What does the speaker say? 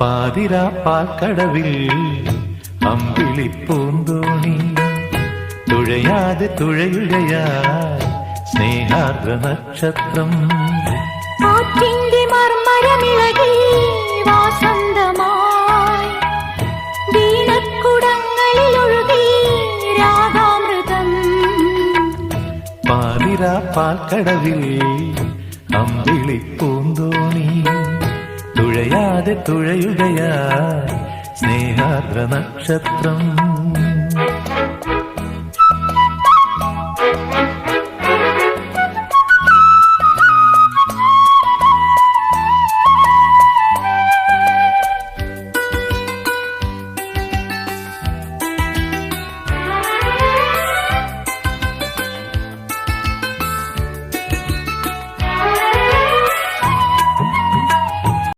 പാതിരാ പാൽക്കടവിൽ അമ്പിളിപ്പൂന്തോണി തുഴയാതെ തുഴയുകയായി സ്നേഹാർദ്ര നക്ഷത്രം കാറ്റിന്റെ മർമരമിളകി വാസന്തമായി വീണക്കുടങ്ങളിൽ ഒഴുകി രാഗാമൃതം പാതിരാ പാൽക്കടവിൽ അമ്പിളിപ്പൂന്തോണി തുഴയാതെ തുഴയുകയായി സ്നേഹാർദ്ര നക്ഷത്രം